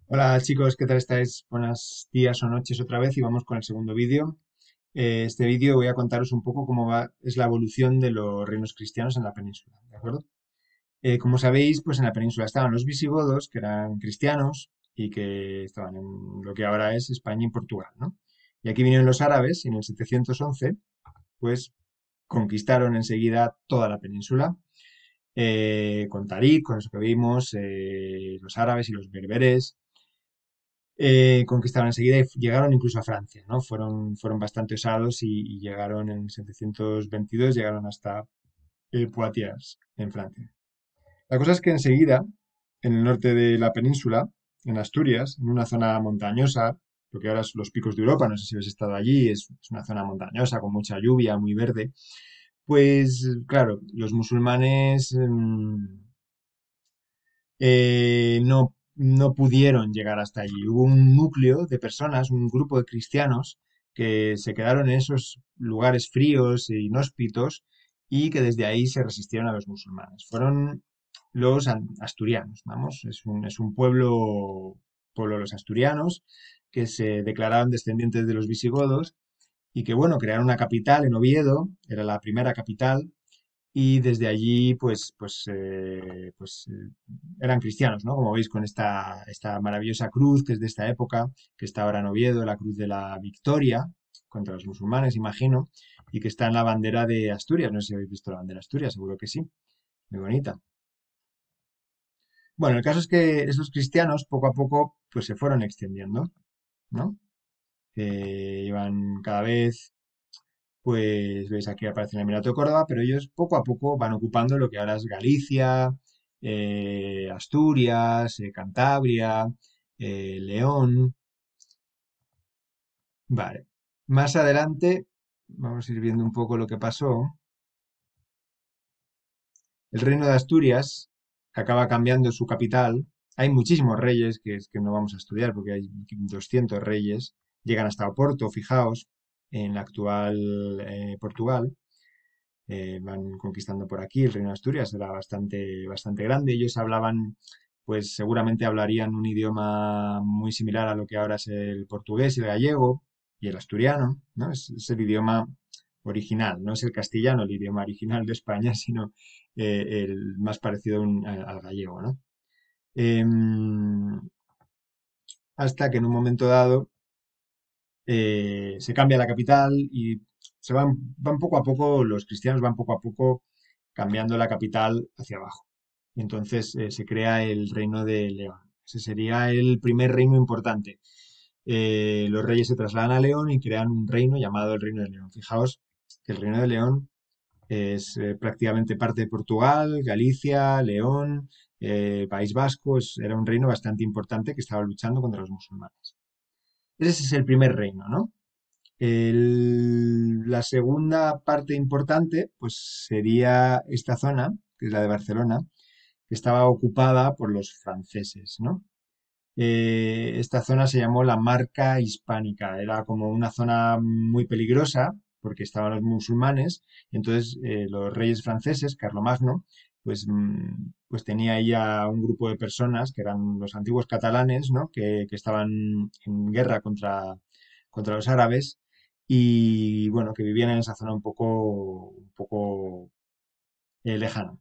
Hola chicos, ¿qué tal estáis? Buenos días o noches otra vez y vamos con el segundo vídeo. Este vídeo voy a contaros un poco es la evolución de los reinos cristianos en la península, ¿de acuerdo? Como sabéis, pues en la península estaban los visigodos, que eran cristianos y que estaban en lo que ahora es España y Portugal, ¿no? Y aquí vinieron los árabes y en el 711, pues conquistaron enseguida toda la península, con Tarik, con eso que vimos, los árabes y los berberes conquistaron enseguida y llegaron incluso a Francia, ¿no? Fueron bastante osados y llegaron en 722, llegaron hasta Poitiers, en Francia. La cosa es que enseguida, en el norte de la península, en Asturias, en una zona montañosa, lo que ahora es los Picos de Europa, no sé si habéis estado allí, es una zona montañosa con mucha lluvia, muy verde, pues claro, los musulmanes no pudieron llegar hasta allí. Hubo un núcleo de personas, un grupo de cristianos que se quedaron en esos lugares fríos e inhóspitos y que desde ahí se resistieron a los musulmanes. Fueron los asturianos, vamos, es un pueblo de los asturianos que se declararon descendientes de los visigodos y que, bueno, crearon una capital en Oviedo, era la primera capital, y desde allí eran cristianos, ¿no? Como veis con esta maravillosa cruz que es de esta época, que está ahora en Oviedo, la cruz de la Victoria contra los musulmanes, imagino, y que está en la bandera de Asturias. No sé si habéis visto la bandera de Asturias, seguro que sí, muy bonita. Bueno, el caso es que esos cristianos poco a poco pues se fueron extendiendo, ¿no? Iban cada vez, pues veis aquí aparece el Emirato de Córdoba, pero ellos poco a poco van ocupando lo que ahora es Galicia, Asturias, Cantabria, León. Vale. Más adelante, vamos a ir viendo un poco lo que pasó. El reino de Asturias acaba cambiando su capital. Hay muchísimos reyes que no vamos a estudiar porque hay 200 reyes. Llegan hasta Oporto, fijaos, en la actual Portugal. Van conquistando por aquí. El reino de Asturias era bastante grande. Ellos hablaban, pues seguramente hablarían un idioma muy similar a lo que ahora es el portugués y el gallego y el asturiano, ¿no? Es el idioma original, no es el castellano el idioma original de España, sino el más parecido al gallego, ¿no? Em, Hasta que en un momento dado se cambia la capital y van poco a poco, los cristianos van poco a poco cambiando la capital hacia abajo. Y entonces se crea el reino de León. Ese sería el primer reino importante. Los reyes se trasladan a León y crean un reino llamado el Reino de León. Fijaos que el Reino de León es prácticamente parte de Portugal, Galicia, León, País Vasco. Era un reino bastante importante que estaba luchando contra los musulmanes. Ese es el primer reino, ¿no? La segunda parte importante, pues sería esta zona, que es la de Barcelona, que estaba ocupada por los franceses, ¿no? Esta zona se llamó la Marca Hispánica, era como una zona muy peligrosa porque estaban los musulmanes, y entonces los reyes franceses, Carlomagno, pues tenía ahí a un grupo de personas que eran los antiguos catalanes, ¿no? Que estaban en guerra contra los árabes y bueno, que vivían en esa zona un poco lejana.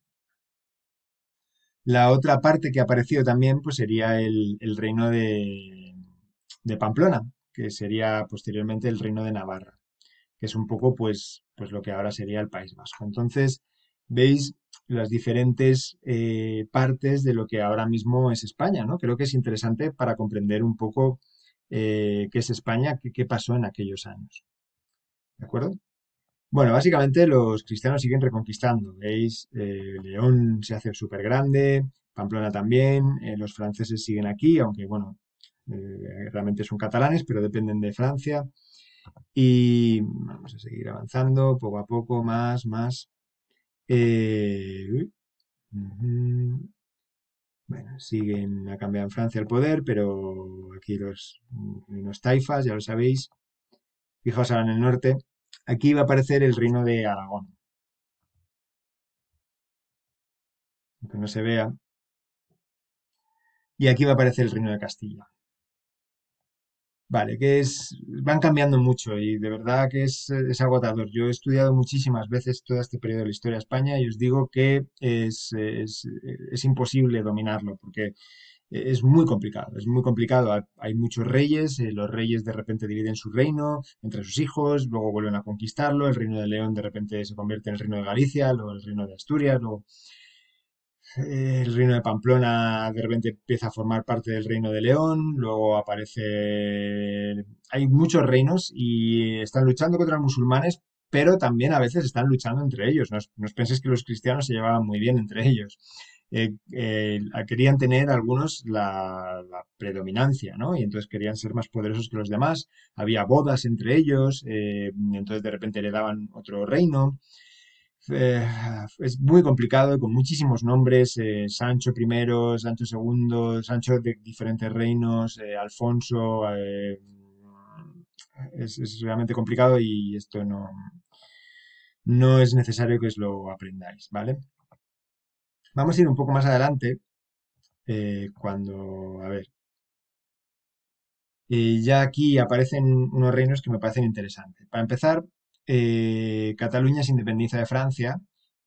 La otra parte que ha aparecido también pues sería el reino de Pamplona, que sería posteriormente el reino de Navarra, que es un poco pues lo que ahora sería el País Vasco. Entonces, veis las diferentes partes de lo que ahora mismo es España, ¿no? Creo que es interesante para comprender un poco qué es España, qué pasó en aquellos años. ¿De acuerdo? Bueno, básicamente los cristianos siguen reconquistando. ¿Veis? León se hace súper grande, Pamplona también, los franceses siguen aquí, aunque bueno, realmente son catalanes, pero dependen de Francia. Y vamos a seguir avanzando poco a poco, más. Ujú. Bueno, siguen a cambiar en Francia el poder, pero aquí los taifas, ya lo sabéis. Fijaos ahora en el norte. Aquí va a aparecer el reino de Aragón. Aunque no se vea, y aquí va a aparecer el Reino de Castilla. Vale, van cambiando mucho y de verdad que es agotador. Yo he estudiado muchísimas veces todo este periodo de la historia de España y os digo que es imposible dominarlo porque es muy complicado, es muy complicado. Hay muchos reyes, los reyes de repente dividen su reino entre sus hijos, luego vuelven a conquistarlo, el reino de León de repente se convierte en el reino de Galicia, luego el reino de Asturias, luego el reino de Pamplona de repente empieza a formar parte del reino de León, luego aparece... Hay muchos reinos y están luchando contra los musulmanes, pero también a veces están luchando entre ellos. No os penséis que los cristianos se llevaban muy bien entre ellos. Querían tener algunos la predominancia, ¿no? Y entonces querían ser más poderosos que los demás. Había bodas entre ellos, entonces de repente le daban otro reino. Eh, es muy complicado y con muchísimos nombres, Sancho I, Sancho II, Sancho de diferentes reinos, Alfonso, es realmente complicado y esto no es necesario que os lo aprendáis, ¿vale? Vamos a ir un poco más adelante, a ver, ya aquí aparecen unos reinos que me parecen interesantes. Para empezar, Cataluña se independiza de Francia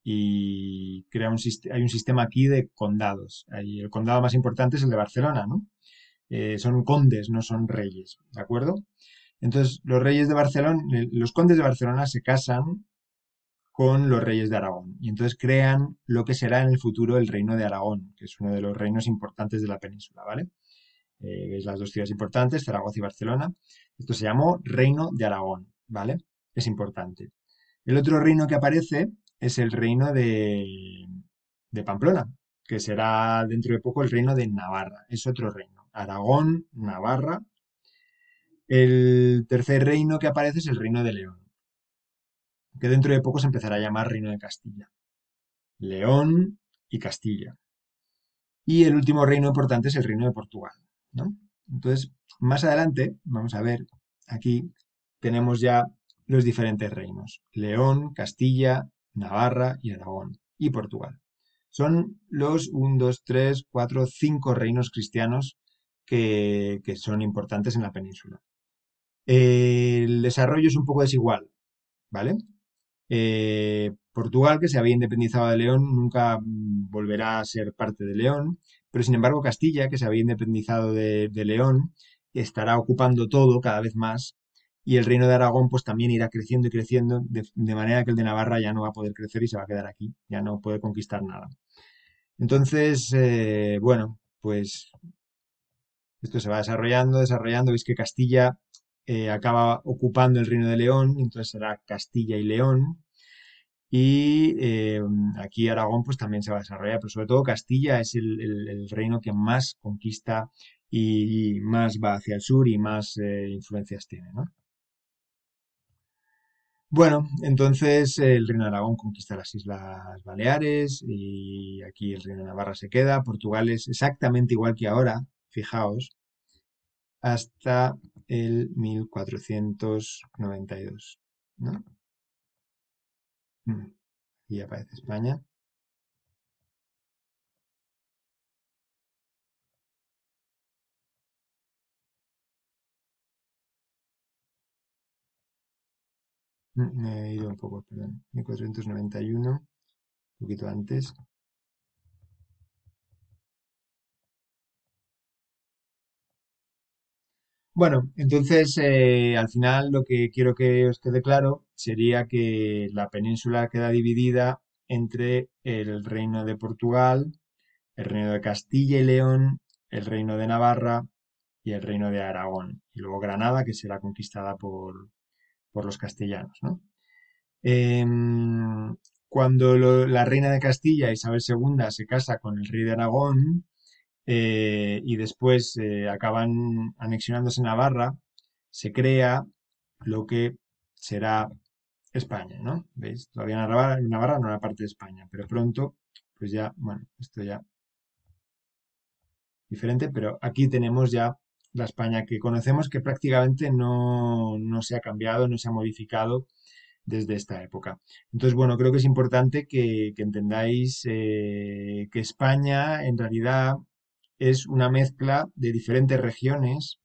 y hay un sistema aquí de condados. El condado más importante es el de Barcelona, ¿no? Son condes, no son reyes, ¿de acuerdo? Entonces, los condes de Barcelona se casan con los reyes de Aragón y entonces crean lo que será en el futuro el reino de Aragón, que es uno de los reinos importantes de la península, ¿vale? Veis las dos ciudades importantes, Zaragoza y Barcelona. Esto se llamó Reino de Aragón, ¿vale? Es importante. El otro reino que aparece es el reino de Pamplona, que será dentro de poco el reino de Navarra. Es otro reino. Aragón, Navarra. El tercer reino que aparece es el reino de León, que dentro de poco se empezará a llamar Reino de Castilla. León y Castilla. Y el último reino importante es el reino de Portugal, ¿no? Entonces, más adelante, vamos a ver, aquí tenemos ya los diferentes reinos. León, Castilla, Navarra y Aragón. Y Portugal. Son los 5 reinos cristianos que son importantes en la península. El desarrollo es un poco desigual, ¿vale? Portugal, que se había independizado de León, nunca volverá a ser parte de León, pero sin embargo Castilla, que se había independizado de León, estará ocupando todo cada vez más y el reino de Aragón pues también irá creciendo y creciendo, de manera que el de Navarra ya no va a poder crecer y se va a quedar aquí, ya no puede conquistar nada. Entonces, bueno, pues esto se va desarrollando, desarrollando, veis que Castilla acaba ocupando el reino de León, entonces será Castilla y León, y aquí Aragón pues también se va a desarrollar, pero sobre todo Castilla es el reino que más conquista y más va hacia el sur y más influencias tiene, ¿no? Bueno, entonces el reino de Aragón conquista las Islas Baleares y aquí el reino de Navarra se queda. Portugal es exactamente igual que ahora, fijaos, hasta el 1492, ¿no? Mm, Y aparece España. Me he ido un poco, perdón. 1491, un poquito antes. Bueno, entonces al final lo que quiero que os quede claro sería que la península queda dividida entre el reino de Portugal, el reino de Castilla y León, el reino de Navarra y el reino de Aragón. Y luego Granada, que será conquistada por los castellanos, ¿no? Cuando la reina de Castilla, Isabel II, se casa con el rey de Aragón, y después acaban anexionándose Navarra, se crea lo que será España, ¿no? ¿Veis? Todavía Navarra no era parte de España, pero pronto, pues ya, bueno, esto ya diferente, pero aquí tenemos ya la España que conocemos que prácticamente no se ha cambiado, no se ha modificado desde esta época. Entonces, bueno, creo que es importante que entendáis que España en realidad es una mezcla de diferentes regiones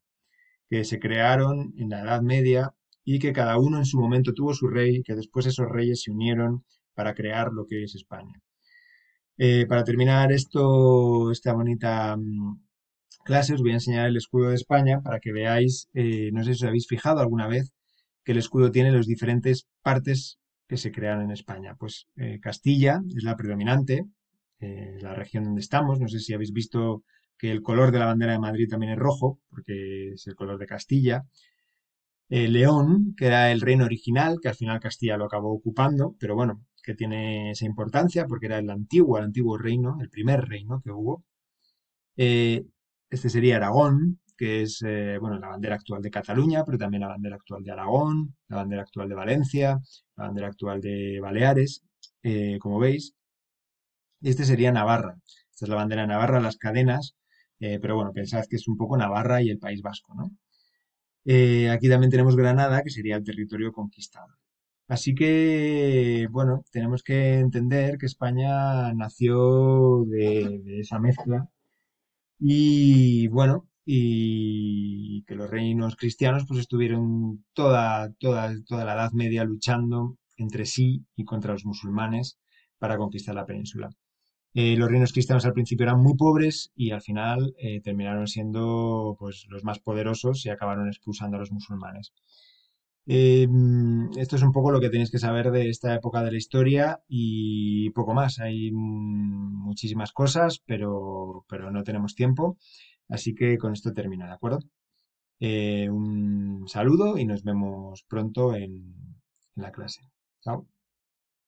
que se crearon en la Edad Media y que cada uno en su momento tuvo su rey, que después esos reyes se unieron para crear lo que es España. Para terminar esta bonita clase, os voy a enseñar el escudo de España para que veáis, no sé si os habéis fijado alguna vez, que el escudo tiene las diferentes partes que se crearon en España. Pues Castilla es la predominante, la región donde estamos. No sé si habéis visto que el color de la bandera de Madrid también es rojo, porque es el color de Castilla. León, que era el reino original, que al final Castilla lo acabó ocupando, pero bueno, que tiene esa importancia porque era el antiguo reino, el primer reino que hubo. Eh, este sería Aragón, que es bueno, la bandera actual de Cataluña, pero también la bandera actual de Aragón, la bandera actual de Valencia, la bandera actual de Baleares, como veis. Y este sería Navarra. Esta es la bandera de Navarra, las cadenas, pero bueno, pensad que es un poco Navarra y el País Vasco, ¿no? Aquí también tenemos Granada, que sería el territorio conquistado. Así que, bueno, tenemos que entender que España nació de esa mezcla y, bueno, y que los reinos cristianos pues estuvieron toda la Edad Media luchando entre sí y contra los musulmanes para conquistar la península. Los reinos cristianos al principio eran muy pobres y al final terminaron siendo pues los más poderosos y acabaron expulsando a los musulmanes. Esto es un poco lo que tenéis que saber de esta época de la historia y poco más. Hay muchísimas cosas, pero no tenemos tiempo. Así que con esto termino, ¿de acuerdo? Un saludo y nos vemos pronto en la clase. Chao.